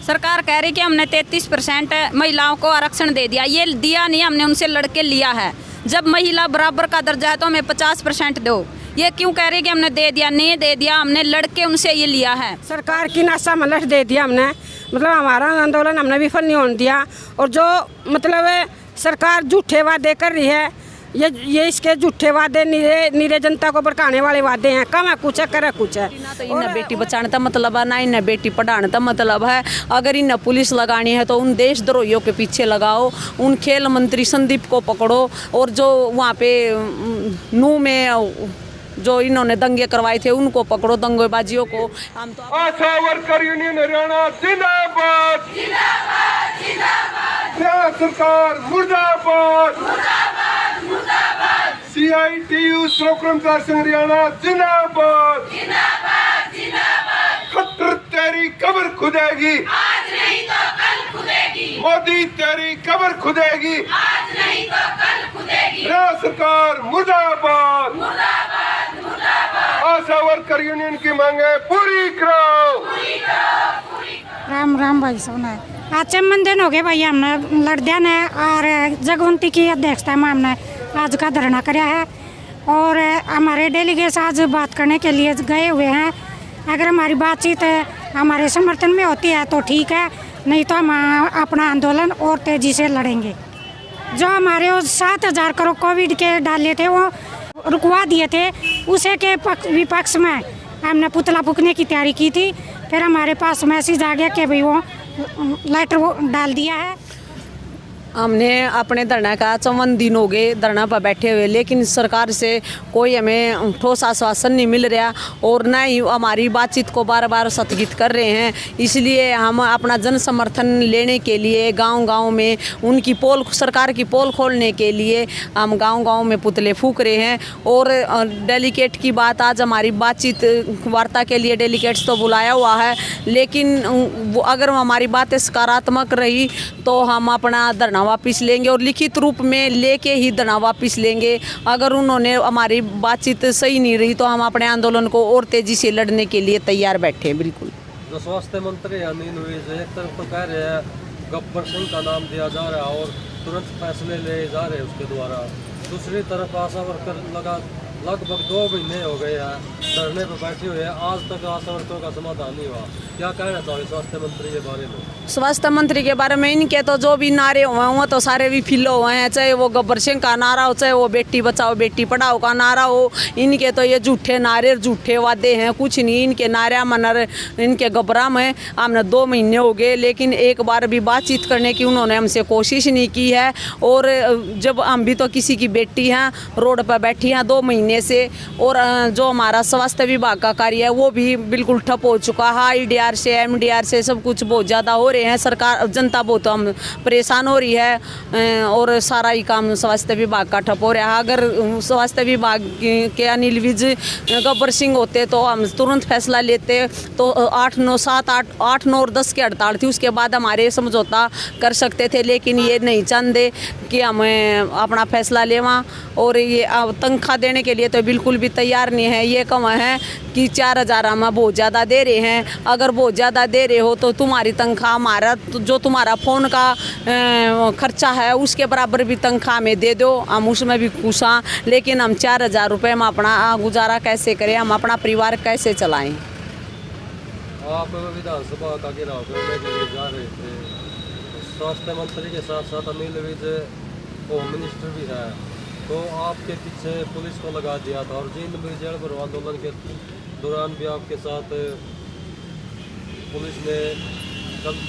सरकार कह रही कि हमने 33% महिलाओं को आरक्षण दे दिया, ये दिया नहीं, हमने उनसे लड़के लिया है। जब महिला बराबर का दर्जा है तो हमें 50% दो, ये क्यों कह रही कि हमने दे दिया? नहीं दे दिया, हमने लड़के उनसे ये लिया है। सरकार की नासा मलट दे दिया हमने, मतलब हमारा आंदोलन हमने विफल नहीं होने दिया। और जो मतलब सरकार झूठे वादे कर रही है, ये इसके झूठे वादे नीरे जनता को भड़काने वाले वादे हैं। कम है कुछ है, करे कुछ है। तो इन्हें बेटी बचाने का मतलब है ना, इन्हें बेटी पढ़ाने का मतलब है। अगर इन्हें पुलिस लगानी है तो उन देशद्रोहियों के पीछे लगाओ, उन खेल मंत्री संदीप को पकड़ो, और जो वहाँ पे नू में जो इन्होंने दंगे करवाए थे उनको पकड़ो, दंगेबाजियों को। हम तो आशा वर्कर यूनियन हरियाणा जिंदाबाद, जिंदाबाद, जिंदाबाद, सरकार मुर्दाबाद, मुर्दाबाद, मुर्दाबाद, CITU श्रम कर्मचारी संघ हरियाणा जिंदाबाद, जिंदाबाद, जिंदाबाद, खट्टर तेरी कब्र खुदेगी, आज नहीं तो कल खुदेगी, मोदी तेरी कब्र खुदेगी, आज नहीं तो कल खुदेगी, सरकार मुर्दाबाद, मुर्दाबाद, आशा वर्कर यूनियन की मांगे पूरी करो, पूरी करो, पूरी करो। राम राम भाई सोना है। आज 6 दिन हो गए भाई, हमने लड़दिया ने और जगवंती की अध्यक्षता में हमने आज का धरना कराया है। और हमारे डेलीगेट्स आज बात करने के लिए गए हुए हैं। अगर हमारी बातचीत हमारे समर्थन में होती है तो ठीक है, नहीं तो हम अपना आंदोलन और तेज़ी से लड़ेंगे। जो हमारे 7,000 करोड़ कोविड के डाले थे वो रुकवा दिए थे, उसे के विपक्ष में हमने पुतला फूकने की तैयारी की थी। फिर हमारे पास मैसेज आ गया कि भाई वो लेटर डाल दिया है। हमने अपने धरना का 54 दिन हो गए धरना पर बैठे हुए, लेकिन सरकार से कोई हमें ठोस आश्वासन नहीं मिल रहा और ना ही हमारी बातचीत को बार बार स्थगित कर रहे हैं। इसलिए हम अपना जन समर्थन लेने के लिए गांव-गांव में उनकी पोल, सरकार की पोल खोलने के लिए हम गांव-गांव में पुतले फूंक रहे हैं। और डेलीगेट की बात, आज हमारी बातचीत वार्ता के लिए डेलीगेट्स तो बुलाया हुआ है, लेकिन अगर हमारी बातें सकारात्मक रही तो हम अपना धरना वापस लेंगे और लिखित रूप में लेके ही धरना वापस लेंगे। अगर उन्होंने हमारी बातचीत सही नहीं रही तो हम अपने आंदोलन को और तेजी से लड़ने के लिए तैयार बैठे हैं। बिल्कुल। जो स्वास्थ्य मंत्री अनिल विज एक तरफ तो कह रहे हैं गब्बर सिंह का नाम दिया जा रहा है और तुरंत फैसले ले जा रहे हैं उसके द्वारा, दूसरी तरफ आशा वर्कर लगभग 2 महीने हो गए हैं धरने पर बैठे हुए हैं, आज तक आशा वर्करों का समाधान नहीं हुआ। क्या कहना चाहिए स्वास्थ्य मंत्री के बारे में? स्वास्थ्य मंत्री के बारे में इनके तो जो भी नारे हुए हैं वो तो सारे भी फिल हुए हैं, चाहे वो गब्बर सिंह का नारा हो, चाहे वो बेटी बचाओ बेटी पढ़ाओ का नारा हो। इनके तो ये झूठे नारे, झूठे वादे हैं, कुछ नहीं इनके नारा मनर, इनके घबरा में। हमने 2 महीने हो गए, लेकिन एक बार भी बातचीत करने की उन्होंने हमसे कोशिश नहीं की है। और जब हम भी तो किसी की बेटी हैं, रोड पर बैठी हैं 2 महीने से, और जो हमारा स्वास्थ्य विभाग का कार्य है वो भी बिल्कुल ठप हो चुका है। IDR से, MDR से सब कुछ बहुत ज़्यादा हो रहे हैं, सरकार जनता बहुत हम परेशान हो रही है और सारा ही काम स्वास्थ्य विभाग का ठप हो रहा है। अगर स्वास्थ्य विभाग के अनिल विज गब्बर सिंह होते तो हम तुरंत फैसला लेते, तो 8, 9, 7, 8, 9 और 10 की हड़ताल थी, उसके बाद हमारे समझौता कर सकते थे, लेकिन ये नहीं चाहते कि हम अपना फैसला लेवा। और ये तनख्वाह देने के लिए तो बिल्कुल भी तैयार नहीं है। ये कम है कि 4,000 हम बहुत ज़्यादा दे रहे हैं। अगर बहुत ज़्यादा दे रहे हो तो तुम्हारी तनख्वाह हमारा जो तुम्हारा फ़ोन का खर्चा है उसके बराबर भी तनख्वाह में दे दो, हम उसमें भी खुश हैं। लेकिन हम 4,000 रुपये में अपना गुजारा कैसे करें, हम अपना परिवार कैसे चलाएं? आप विधानसभा का घेराव करने के लिए जा रहे थे, स्वास्थ्य मंत्री के साथ साथ अनिल विज होम मिनिस्टर भी है, तो आपके पीछे पुलिस को लगा दिया था और जींद में जेल पर आंदोलन के दौरान भी आपके साथ पुलिस ने गलत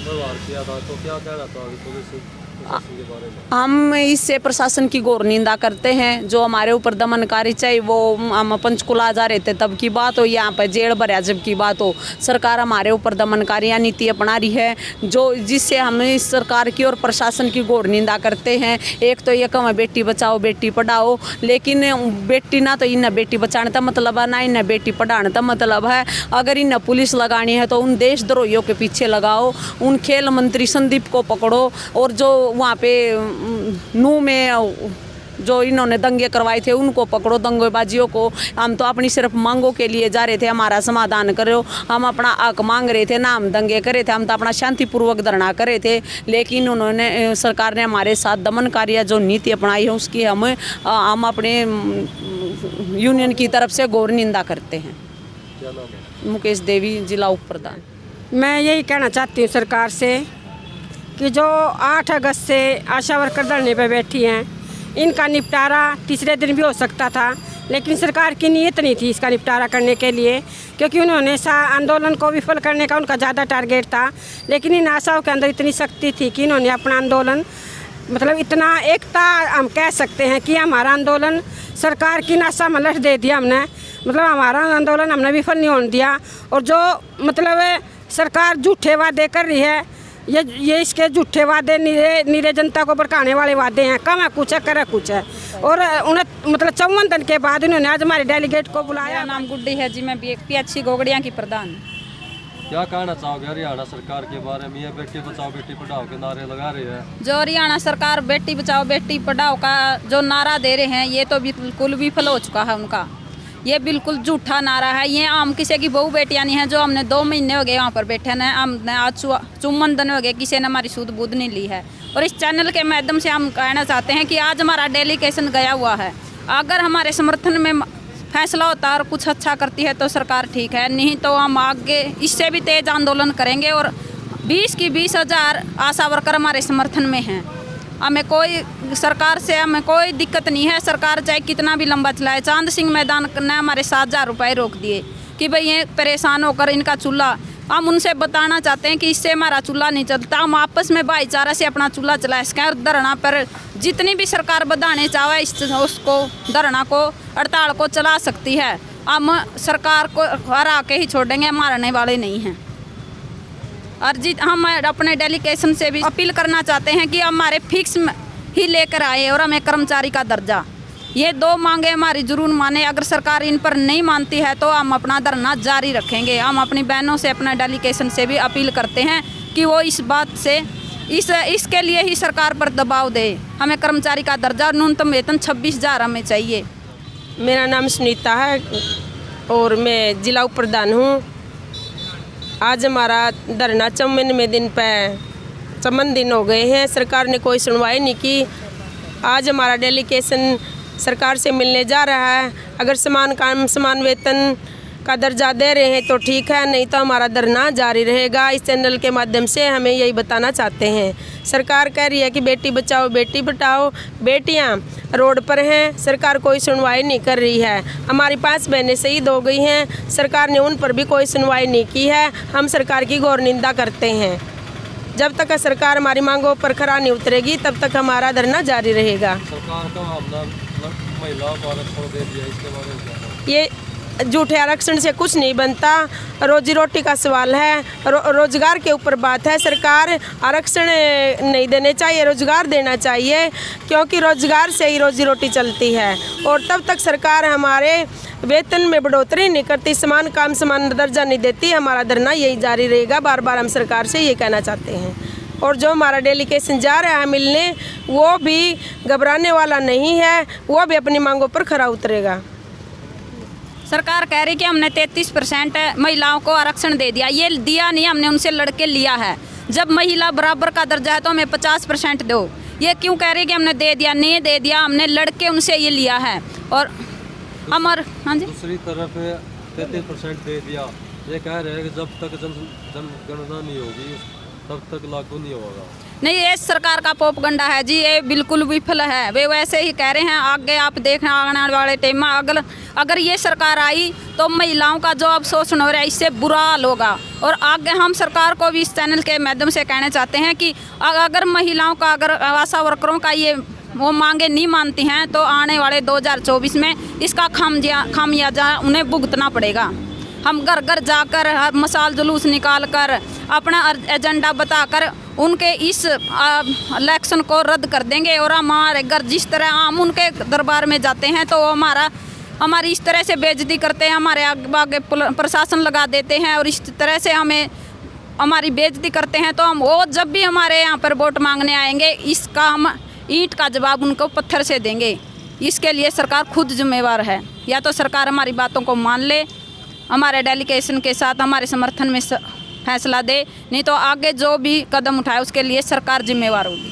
व्यवहार किया था, तो क्या कहना था पुलिस के बारे में? हम इससे प्रशासन की घोर निंदा करते हैं। जो हमारे ऊपर दमनकारी, चाहे वो हम पंचकुला जा रहे थे तब की बात हो, यहाँ पर जेल भरा जब की बात हो, सरकार हमारे ऊपर दमनकारियाँ नीति अपना रही है, जो जिससे हम इस सरकार की और प्रशासन की घोर निंदा करते हैं। एक तो ये कम है बेटी बचाओ बेटी पढ़ाओ, लेकिन बेटी ना तो इन्हें बेटी बचाने का मतलब है, ना इन्हें बेटी पढ़ाने का मतलब है। अगर इन्हें पुलिस लगानी है तो उन देशद्रोहियों के पीछे लगाओ, उन खेल मंत्री संदीप को पकड़ो, और जो वहाँ पे नू में जो इन्होंने दंगे करवाए थे उनको पकड़ो, दंगेबाजियों को। हम तो अपनी सिर्फ मांगों के लिए जा रहे थे, हमारा समाधान करो। हम अपना हक मांग रहे थे ना, हम दंगे करे थे। हम तो अपना शांतिपूर्वक धरना करे थे, लेकिन उन्होंने सरकार ने हमारे साथ दमनकारी जो नीति अपनाई है उसकी हम अपने यूनियन की तरफ से घोर निंदा करते हैं। क्या नाम है? मुकेश देवी, जिला उप प्रधान। मैं यही कहना चाहती हूँ सरकार से कि जो 8 अगस्त से आशा वर्कर धरने पर बैठी हैं, इनका निपटारा तीसरे दिन भी हो सकता था, लेकिन सरकार की नीयत नहीं थी इसका निपटारा करने के लिए, क्योंकि उन्होंने आंदोलन को विफल करने का उनका ज़्यादा टारगेट था। लेकिन इन आशाओं के अंदर इतनी शक्ति थी कि इन्होंने अपना आंदोलन, मतलब इतना एकता हम कह सकते हैं कि हमारा आंदोलन सरकार की नाशा में लठ दे दिया हमने, मतलब हमारा आंदोलन हमने विफल नहीं होने दिया। और जो मतलब सरकार झूठे वादे कर रही है, ये इसके झूठे वादे निरे जनता को भड़काने वाले वादे हैं। कम है कुछ है, करे कुछ है। और उन्हें मतलब 54 दिन के बाद इन्होंने आज हमारे डेलीगेट को बुलाया। मेरा नाम गुड्डी है जी, मैं PHC गोगड़िया की प्रधान। क्या कहना चाहोगे हरियाणा सरकार के बारे में? ये बेटी बचाओ बेटी पढ़ाओ के नारे लगा रही है। जो हरियाणा सरकार बेटी बचाओ बेटी पढ़ाओ का जो नारा दे रहे हैं, ये तो बिल्कुल विफल हो चुका है उनका। ये बिल्कुल झूठा नारा है। ये हम किसी की बहू बेटियाँ नहीं है जो हमने 2 महीने हो गए वहाँ पर बैठे हैं। हमने आज 54 दिन हो गए, किसी ने हमारी सूद बूद नहीं ली है। और इस चैनल के माध्यम से हम कहना चाहते हैं कि आज हमारा डेलीगेशन गया हुआ है। अगर हमारे समर्थन में फैसला होता है और कुछ अच्छा करती है तो सरकार ठीक है, नहीं तो हम आगे इससे भी तेज आंदोलन करेंगे। और 20 की 20,000 आशा वर्कर हमारे समर्थन में हैं। हमें कोई सरकार से हमें कोई दिक्कत नहीं है। सरकार चाहे कितना भी लंबा चलाए। चांद सिंह मैदान ने हमारे 7,000 रुपये रोक दिए कि भाई ये परेशान होकर इनका चूल्हा, हम उनसे बताना चाहते हैं कि इससे हमारा चूल्हा नहीं चलता। हम आपस में भाईचारा से अपना चूल्हा चला सकें। और धरना पर जितनी भी सरकार बढ़ाने चाहे उसको धरना को हड़ताल को चला सकती है। हम सरकार को हरा के ही छोड़ेंगे, मारने वाले नहीं हैं। और हम अपने डेलीगेशन से भी अपील करना चाहते हैं कि हमारे फिक्स ही लेकर आए और हमें कर्मचारी का दर्जा, ये 2 मांगे हमारी जरूर माने। अगर सरकार इन पर नहीं मानती है तो हम अपना धरना जारी रखेंगे। हम अपनी बहनों से, अपना डेलीगेशन से भी अपील करते हैं कि वो इस बात से इसके लिए ही सरकार पर दबाव दे। हमें कर्मचारी का दर्जा, न्यूनतम वेतन 26,000 हमें चाहिए। मेरा नाम सुनीता है और मैं जिला उप प्रधान हूँ। आज हमारा धरना 54वें दिन पे 54 दिन हो गए हैं, सरकार ने कोई सुनवाई नहीं की। आज हमारा डेलीगेशन सरकार से मिलने जा रहा है। अगर समान काम समान वेतन का दर्जा दे रहे हैं तो ठीक है, नहीं तो हमारा धरना जारी रहेगा। इस चैनल के माध्यम से हमें यही बताना चाहते हैं। सरकार कह रही है कि बेटी बचाओ बेटी पढ़ाओ, बेटियां रोड पर हैं, सरकार कोई सुनवाई नहीं कर रही है। हमारी 5 बहनें शहीद हो गई हैं, सरकार ने उन पर भी कोई सुनवाई नहीं की है। हम सरकार की घोर निंदा करते हैं। जब तक सरकार हमारी मांगों पर खरा नहीं उतरेगी तब तक हमारा धरना जारी रहेगा। सरकार का मामला महिलाओं को आरक्षण दे दिया, इसके बारे में क्या है? ये झूठे आरक्षण से कुछ नहीं बनता, रोजी रोटी का सवाल है, रोजगार के ऊपर बात है। सरकार आरक्षण नहीं देने चाहिए, रोजगार देना चाहिए, क्योंकि रोजगार से ही रोजी रोटी चलती है। और तब तक सरकार हमारे वेतन में बढ़ोतरी नहीं करती, समान काम समान दर्जा नहीं देती, हमारा धरना यही जारी रहेगा। बार बार हम सरकार से ये कहना चाहते हैं। और जो हमारा डेलीगेशन जा रहा है मिलने, वो भी घबराने वाला नहीं है, वो भी अपनी मांगों पर खरा उतरेगा। सरकार कह रही कि हमने 33% महिलाओं को आरक्षण दे दिया। ये दिया नहीं, हमने उनसे लड़के लिया है। जब महिला बराबर का दर्जा है तो हमें 50% दो। ये क्यों कह रही कि हमने दे दिया? नहीं दे दिया, हमने लड़के उनसे ये लिया है। और हमारे हाँ जी, दूसरी तरफ 33% दे दिया। ये कह रहे हैं कि जब तक जनगणना नहीं होगी तब तक लागू नहीं होगा। नहीं, ये सरकार का पोपगंडा है जी, ये बिल्कुल विफल है। वे वैसे ही कह रहे हैं। आगे आप देखना आने वाले टाइम में अगर ये सरकार आई तो महिलाओं का जो अब शोषण हो रहा है इससे बुरा हाल होगा। और आगे हम सरकार को भी इस चैनल के माध्यम से कहना चाहते हैं कि अगर महिलाओं का, अगर आशा वर्करों का ये वो मांगे नहीं मानती हैं तो आने वाले 2024 में इसका खामियाजा उन्हें भुगतना पड़ेगा। हम घर घर जाकर मसाल जुलूस निकाल कर अपना एजेंडा बताकर उनके इस इलेक्शन को रद्द कर देंगे। और हमारे घर जिस तरह हम उनके दरबार में जाते हैं तो हमारी इस तरह से बेइज्जती करते हैं, हमारे आगे प्रशासन लगा देते हैं और इस तरह से हमारी बेइज्जती करते हैं। तो हम वो जब भी हमारे यहाँ पर वोट मांगने आएंगे इसका हम ईंट का जवाब उनको पत्थर से देंगे। इसके लिए सरकार खुद जिम्मेवार है। या तो सरकार हमारी बातों को मान ले, हमारे डेलीगेशन के साथ हमारे समर्थन में फैसला दे, नहीं तो आगे जो भी कदम उठाए उसके लिए सरकार जिम्मेवार होगी।